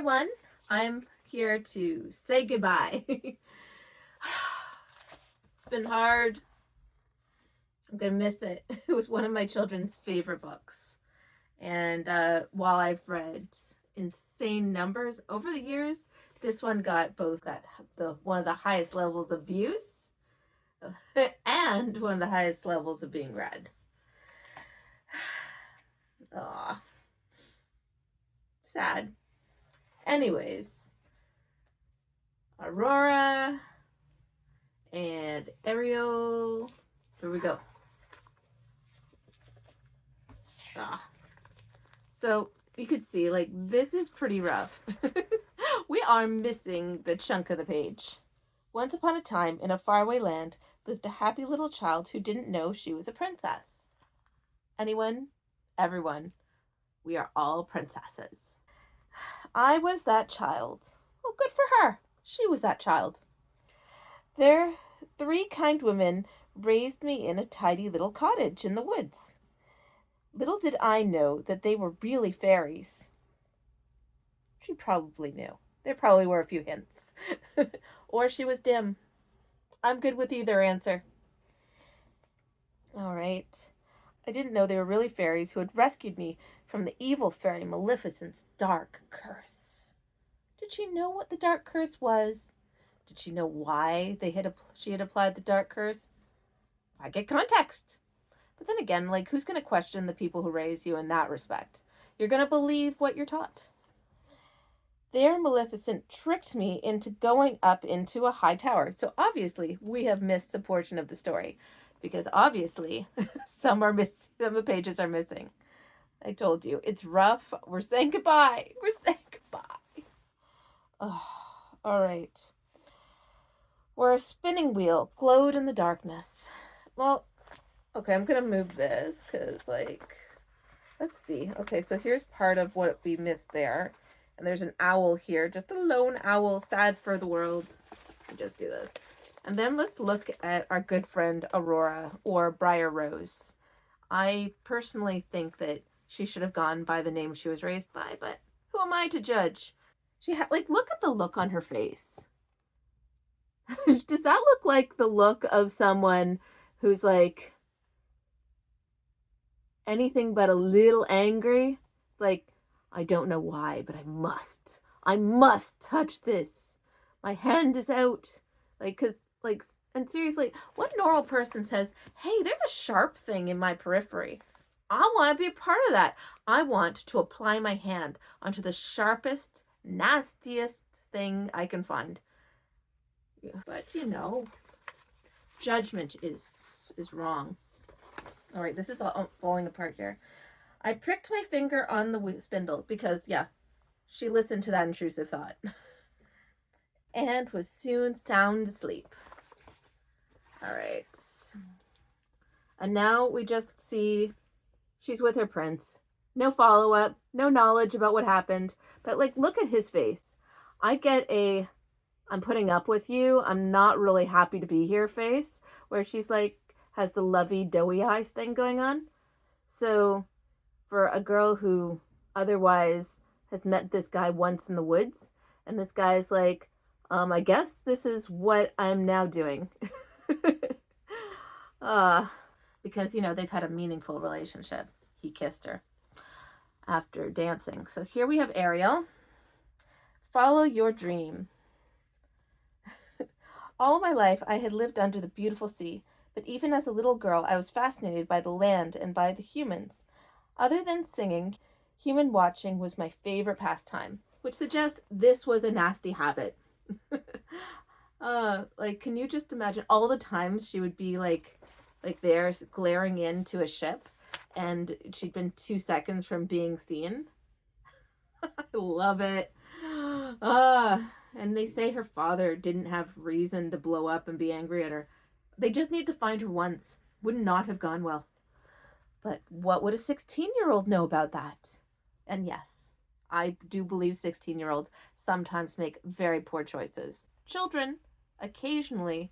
everyone. I'm here to say goodbye. It's been hard. I'm gonna miss it. It was one of my children's favorite books. And while I've read insane numbers over the years, this one got one of the highest levels of views and one of the highest levels of being read. Aw. Sad. Anyways, Aurora and Ariel. Here we go. So you could see, like, this is pretty rough. We are missing the chunk of the page. Once upon a time, in a faraway land, lived a happy little child who didn't know she was a princess. Anyone? Everyone. We are all princesses. I was that child. Well, good for her. She was that child. There, 3 kind women raised me in a tidy little cottage in the woods. Little did I know that they were really fairies. She probably knew. There probably were a few hints. Or she was dim. I'm good with either answer. All right. I didn't know they were really fairies who had rescued me from the evil fairy Maleficent's dark curse. Did she know what the dark curse was? Did she know why she had applied the dark curse? I get context. But then again, like, who's going to question the people who raise you in that respect? You're going to believe what you're taught. There, Maleficent tricked me into going up into a high tower. So obviously, we have missed a portion of the story. Because obviously, some of the pages are missing. I told you, it's rough. We're saying goodbye. We're saying goodbye. Oh, all right. Where a spinning wheel glowed in the darkness. Well, okay, I'm going to move this because, like, let's see. Okay, so here's part of what we missed there. And there's an owl here, just a lone owl, sad for the world. I'll just do this. And then let's look at our good friend Aurora, or Briar Rose. I personally think that she should have gone by the name she was raised by, but who am I to judge? Look at the look on her face. Does that look like the look of someone who's, like, anything but a little angry? Like, I don't know why, but I must touch this. My hand is out. And seriously, what normal person says, hey, there's a sharp thing in my periphery. I want to be a part of that. I want to apply my hand onto the sharpest, nastiest thing I can find. But, judgment is wrong. All right, this is all falling apart here. I pricked my finger on the spindle because, she listened to that intrusive thought and was soon sound asleep. All right. And now we just see she's with her prince. No follow-up, no knowledge about what happened. But, like, look at his face. I get I'm putting up with you, I'm not really happy to be here face, where she's, like, has the lovey doughy eyes thing going on. So for a girl who otherwise has met this guy once in the woods, and this guy's like, I guess this is what I'm now doing. Because, they've had a meaningful relationship. He kissed her after dancing. So here we have Ariel. Follow your dream. All my life I had lived under the beautiful sea, but even as a little girl I was fascinated by the land and by the humans. Other than singing, human watching was my favorite pastime, which suggests this was a nasty habit. Can you just imagine all the times she would be like there glaring into a ship and she'd been 2 seconds from being seen? I love it. And they say her father didn't have reason to blow up and be angry at her. They just need to find her once. Would not have gone well. But what would a 16-year-old know about that? And yes, I do believe 16-year-olds sometimes make very poor choices. Children occasionally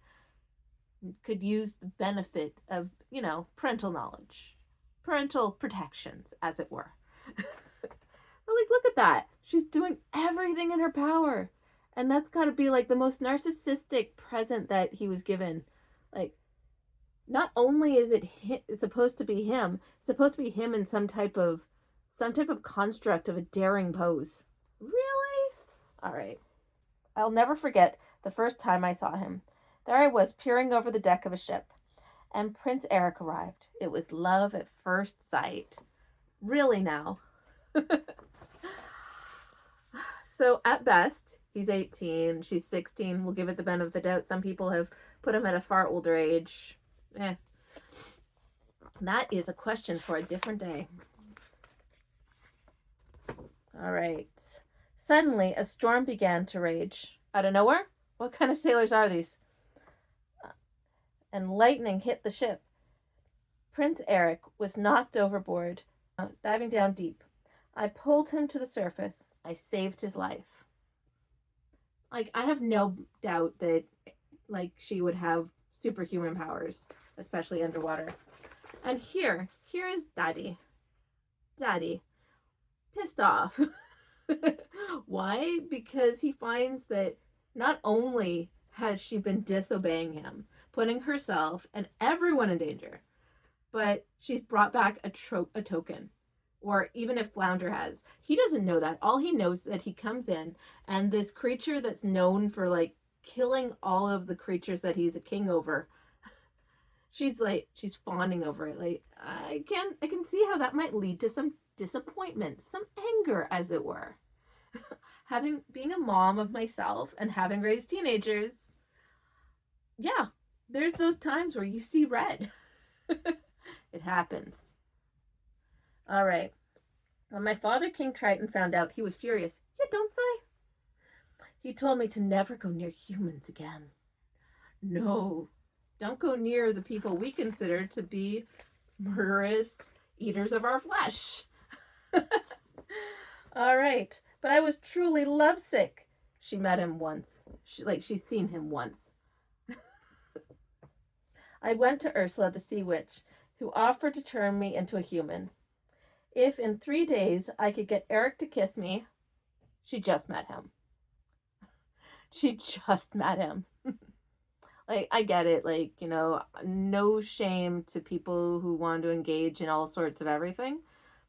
could use the benefit of, parental knowledge. Parental protections, as it were. But, look at that. She's doing everything in her power. And that's got to be like the most narcissistic present that he was given. Like, not only is it it's supposed to be him, it's supposed to be him in some type of construct of a daring pose. Really? All right. I'll never forget the first time I saw him. There I was peering over the deck of a ship, and Prince Eric arrived. It was love at first sight. Really now. So at best, he's 18, she's 16. We'll give it the benefit of the doubt. Some people have put him at a far older age. That is a question for a different day. All right. Suddenly, a storm began to rage. Out of nowhere? What kind of sailors are these? And lightning hit the ship. Prince Eric was knocked overboard, diving down deep. I pulled him to the surface. I saved his life. Like, I have no doubt that, like, she would have superhuman powers, especially underwater. And here is Daddy. Daddy, pissed off. Why? Because he finds that not only has she been disobeying him, putting herself and everyone in danger, but she's brought back a token. Or even if Flounder has. He doesn't know that. All he knows is that he comes in, and this creature that's known for, like, killing all of the creatures that he's a king over, she's fawning over it. Like, I can see how that might lead to some disappointment, some anger, as it were. Being a mom of myself and having raised teenagers, yeah, there's those times where you see red. It happens. All right. When my father, King Triton, found out, he was furious. You don't say? He told me to never go near humans again. No, don't go near the people we consider to be murderous eaters of our flesh. All right. But I was truly lovesick. She met him once. She's seen him once. I went to Ursula, the sea witch, who offered to turn me into a human. If in 3 days I could get Eric to kiss me, she just met him. She just met him. Like, I get it. Like, no shame to people who want to engage in all sorts of everything.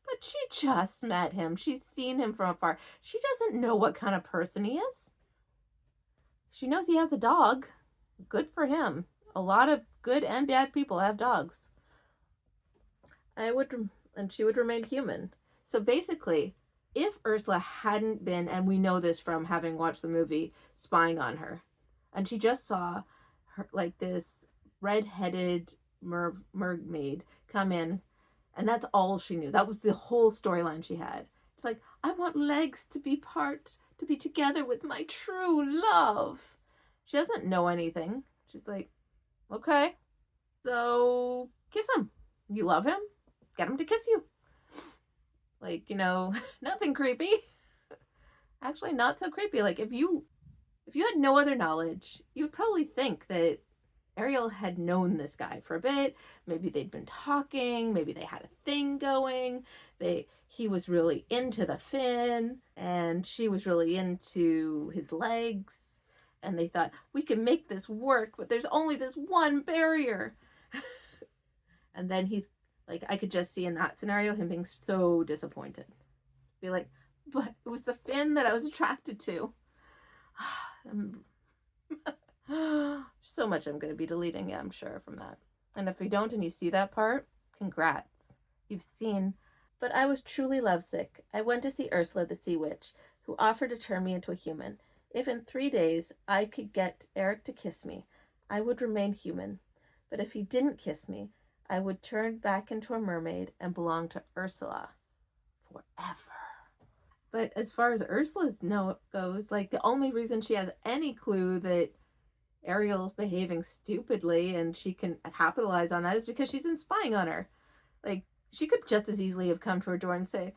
But she just met him. She's seen him from afar. She doesn't know what kind of person he is. She knows he has a dog. Good for him. A lot of good and bad people have dogs. And she would remain human. So basically, if Ursula hadn't been, and we know this from having watched the movie, spying on her, and she just saw her, like, this red-headed mermaid come in, and that's all she knew. That was the whole storyline she had. It's like, I want legs to be together with my true love. She doesn't know anything. She's like, okay, so kiss him. You love him? Get him to kiss you. Like, nothing creepy. Actually, not so creepy. Like, if you had no other knowledge, you would probably think that Ariel had known this guy for a bit. Maybe they'd been talking. Maybe they had a thing going. He was really into the fin, and she was really into his legs. And they thought, we can make this work, but there's only this one barrier. And then he's like, I could just see in that scenario him being so disappointed. Be like, but it was the fin that I was attracted to. So much I'm going to be deleting, I'm sure, from that. And if you don't and you see that part, congrats. You've seen. But I was truly lovesick. I went to see Ursula, the sea witch, who offered to turn me into a human. If in 3 days I could get Eric to kiss me, I would remain human. But if he didn't kiss me, I would turn back into a mermaid and belong to Ursula forever. But as far as Ursula's goes, like, the only reason she has any clue that Ariel's behaving stupidly and she can capitalize on that is because she's been spying on her. Like, she could just as easily have come to her door and said,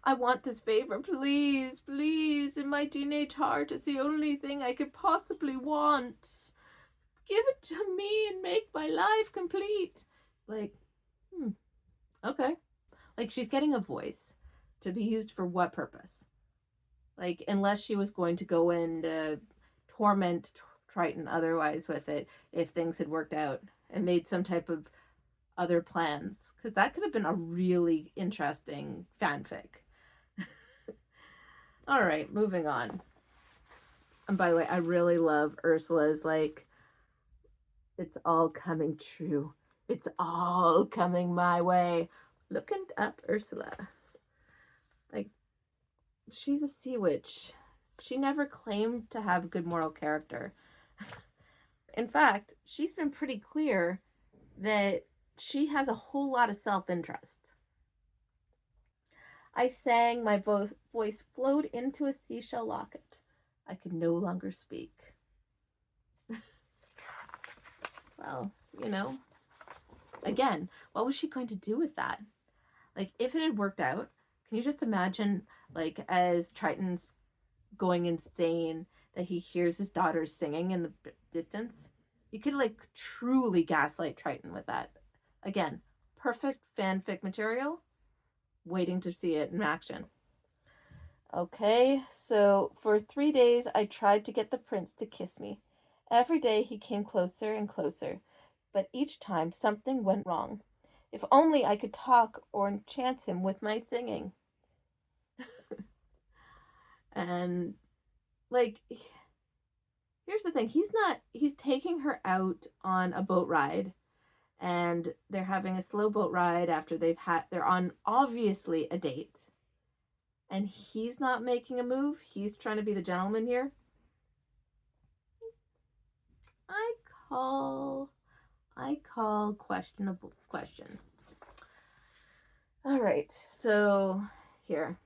I want this favor, please, please. In my teenage heart, it's the only thing I could possibly want. Give it to me and make my life complete. Like, okay. Like, she's getting a voice to be used for what purpose? Like, unless she was going to go and torment Triton otherwise with it, if things had worked out and made some type of other plans. Because that could have been a really interesting fanfic. All right, moving on. And by the way, I really love Ursula's, like, it's all coming true. It's all coming my way. Looking up Ursula. Like, she's a sea witch. She never claimed to have good moral character. In fact, she's been pretty clear that she has a whole lot of self-interest. I sang, my voice flowed into a seashell locket. I could no longer speak. Well, you know, again, what was she going to do with that? Like, if it had worked out, can you just imagine, like, as Triton's going insane, that he hears his daughter singing in the distance? You could, like, truly gaslight Triton with that. Again, perfect fanfic material. Waiting to see it in action. Okay, so for 3 days I tried to get the prince to kiss me. Every day he came closer and closer, but each time something went wrong. If only I could talk or enchant him with my singing. And, like, here's the thing. He's taking her out on a boat ride, and they're having a slow boat ride after they're on obviously a date. And he's not making a move. He's trying to be the gentleman here. I call questionable question. All right, so here.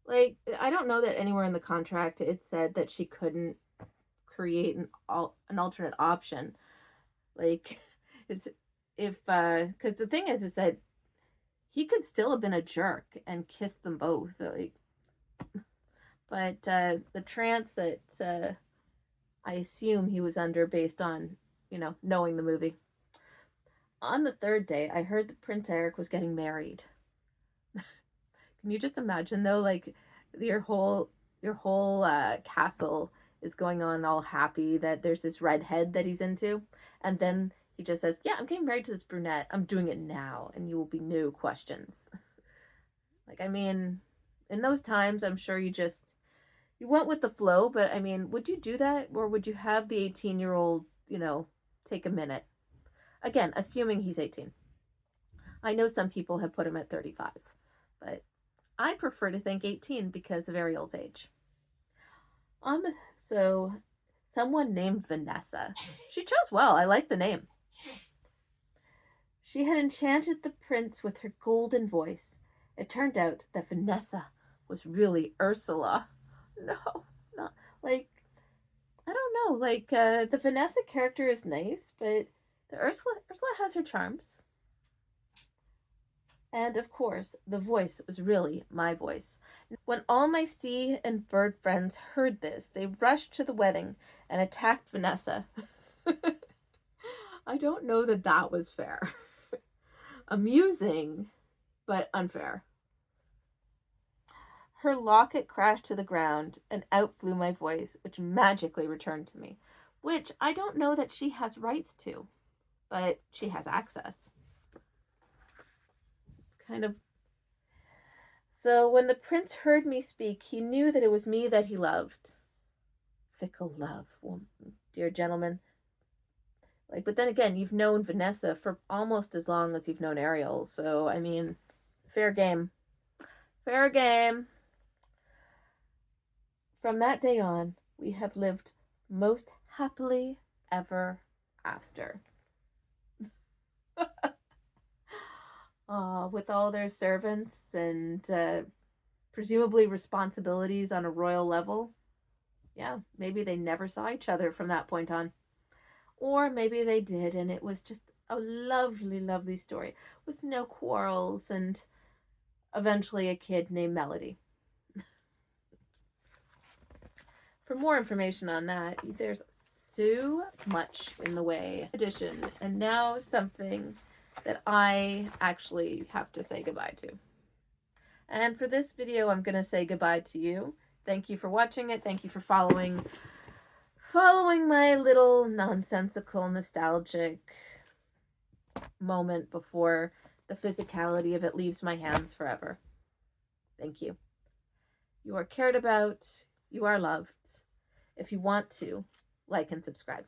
Like, I don't know that anywhere in the contract it said that she couldn't create an alternate option. Like, because the thing is that he could still have been a jerk and kissed them both. Like, but the trance that I assume he was under based on, knowing the movie. On the third day, I heard that Prince Eric was getting married. Can you just imagine though, like your whole castle is going on all happy that there's this redhead that he's into, and then he just says, "Yeah, I'm getting married to this brunette. I'm doing it now, and you will be no questions." Like, I mean, in those times, I'm sure you went with the flow, but I mean, would you do that, or would you have the 18-year-old, take a minute? Again, assuming he's 18. I know some people have put him at 35, but I prefer to think 18 because of Ariel's age. So someone named Vanessa. She chose well. I like the name. She had enchanted the prince with her golden voice. It turned out that Vanessa was really Ursula. No, not like, I don't know. Like, the Vanessa character is nice, but the Ursula has her charms. And of course, the voice was really my voice. When all my sea and bird friends heard this, they rushed to the wedding and attacked Vanessa. I don't know that was fair. Amusing, but unfair. Her locket crashed to the ground, and out flew my voice, which magically returned to me, which I don't know that she has rights to, but she has access. Kind of. So when the prince heard me speak, he knew that it was me that he loved. Fickle love, well, dear gentleman. Like, but then again, you've known Vanessa for almost as long as you've known Ariel, so I mean, fair game. Fair game. From that day on, we have lived most happily ever after. With all their servants and presumably responsibilities on a royal level. Yeah, maybe they never saw each other from that point on. Or maybe they did, and it was just a lovely, lovely story with no quarrels and eventually a kid named Melody. For more information on that, there's so much in the way edition, and now something that I actually have to say goodbye to. And for this video, I'm going to say goodbye to you. Thank you for watching it. Thank you for following my little nonsensical, nostalgic moment before the physicality of it leaves my hands forever. Thank you. You are cared about. You are loved. If you want to, like and subscribe.